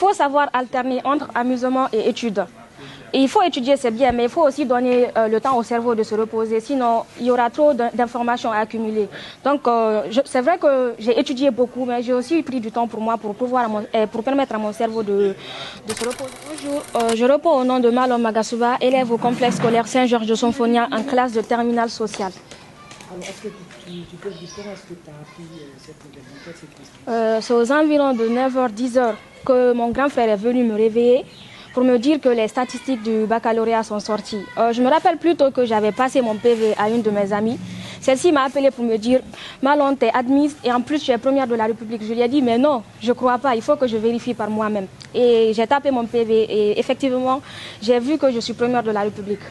faut savoir alterner entre amusement et études. Et il faut étudier, c'est bien, mais il faut aussi donner le temps au cerveau de se reposer, sinon il y aura trop d'informations à accumuler. Donc c'est vrai que j'ai étudié beaucoup, mais j'ai aussi pris du temps pour moi, pour permettre à mon cerveau de se reposer. Bonjour, je réponds au nom de Malom Magasuba, élève au complexe scolaire Saint-Georges de Symphonia en classe de terminale sociale. Alors, est-ce que tu peux dire comment est-ce que tu as appris cette nouvelle? C'est aux environs de 9h, 10h que mon grand frère est venu me réveiller pour me dire que les statistiques du baccalauréat sont sorties. Je me rappelle plutôt que j'avais passé mon PV à une de mes amies. Celle-ci m'a appelé pour me dire « Malon, t'es admise et en plus tu es première de la République ». Je lui ai dit « Mais non, je ne crois pas, il faut que je vérifie par moi-même ». Et j'ai tapé mon PV et effectivement, j'ai vu que je suis première de la République.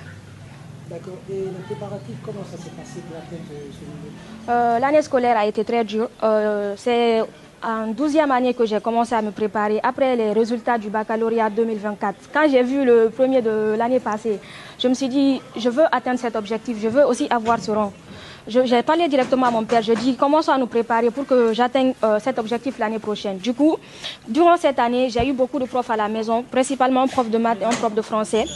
D'accord. Et les préparatifs, comment ça s'est passé pour atteindre ce niveau? L'année scolaire a été très dure. C'est en 12e année que j'ai commencé à me préparer après les résultats du baccalauréat 2024. Quand j'ai vu le premier de l'année passée, je me suis dit, je veux atteindre cet objectif, je veux aussi avoir ce rang. J'ai parlé directement à mon père, je dis commençons à nous préparer pour que j'atteigne cet objectif l'année prochaine. Du coup, durant cette année, j'ai eu beaucoup de profs à la maison, principalement un prof de maths et un prof de français.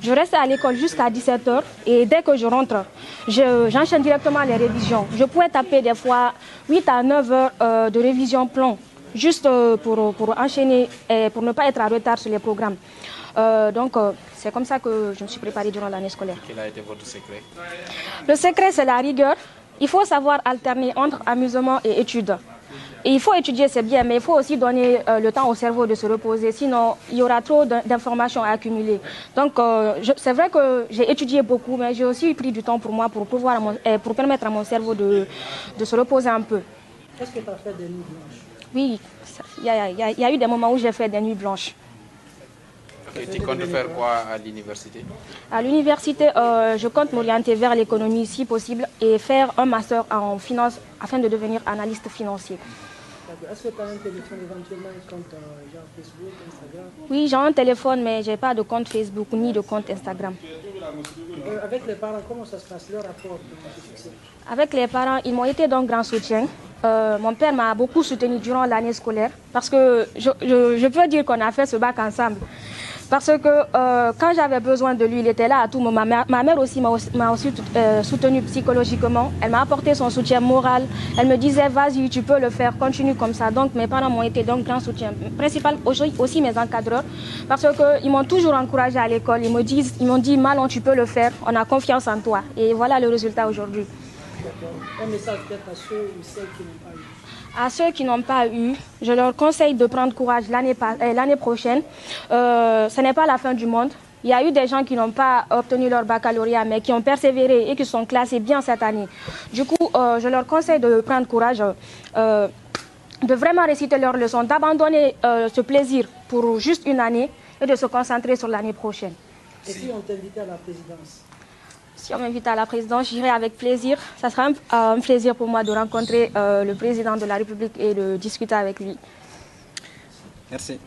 Je reste à l'école jusqu'à 17h et dès que je rentre, j'enchaîne directement les révisions. Je pouvais taper des fois 8 à 9 heures de révision plan, juste pour enchaîner et pour ne pas être en retard sur les programmes. C'est comme ça que je me suis préparée durant l'année scolaire. Quel a été votre secret? Le secret, c'est la rigueur. Il faut savoir alterner entre amusement et études. Et il faut étudier, c'est bien, mais il faut aussi donner le temps au cerveau de se reposer, sinon il y aura trop d'informations à accumuler. Donc c'est vrai que j'ai étudié beaucoup, mais j'ai aussi pris du temps pour moi, pour permettre à mon cerveau de se reposer un peu. Est-ce que tu as fait des nuits blanches? Oui, il y a eu des moments où j'ai fait des nuits blanches. Okay, tu comptes faire quoi à l'université? À l'université, je compte m'orienter vers l'économie si possible et faire un master en finance afin de devenir analyste financier. Est-ce que tu as un téléphone, éventuellement un compte genre Facebook, Instagram? Oui, j'ai un téléphone, mais je n'ai pas de compte Facebook ni de compte Instagram. Avec les parents, comment ça se passe, leur rapport pour ce succès? Avec les parents, ils m'ont été d'un grand soutien. Mon père m'a beaucoup soutenu durant l'année scolaire parce que je peux dire qu'on a fait ce bac ensemble. Parce que quand j'avais besoin de lui, il était là à tout moment. Ma mère aussi m'a aussi soutenu psychologiquement. Elle m'a apporté son soutien moral. Elle me disait, vas-y, tu peux le faire, continue comme ça. Donc mes parents m'ont été d'un grand soutien. Principal aussi mes encadreurs, parce qu'ils m'ont toujours encouragé à l'école. Ils m'ont dit, Malon, tu peux le faire, on a confiance en toi. Et voilà le résultat aujourd'hui. Un message peut-être à ceux ou celles qui n'ont pas eu. À ceux qui n'ont pas eu, je leur conseille de prendre courage l'année prochaine. Ce n'est pas la fin du monde. Il y a eu des gens qui n'ont pas obtenu leur baccalauréat, mais qui ont persévéré et qui sont classés bien cette année. Du coup, je leur conseille de prendre courage, de vraiment réciter leurs leçons, d'abandonner ce plaisir pour juste une année et de se concentrer sur l'année prochaine. Et si on t'invitait à la présidence? Si on m'invite à la présidence, j'irai avec plaisir. Ça sera un plaisir pour moi de rencontrer le président de la République et de discuter avec lui. Merci.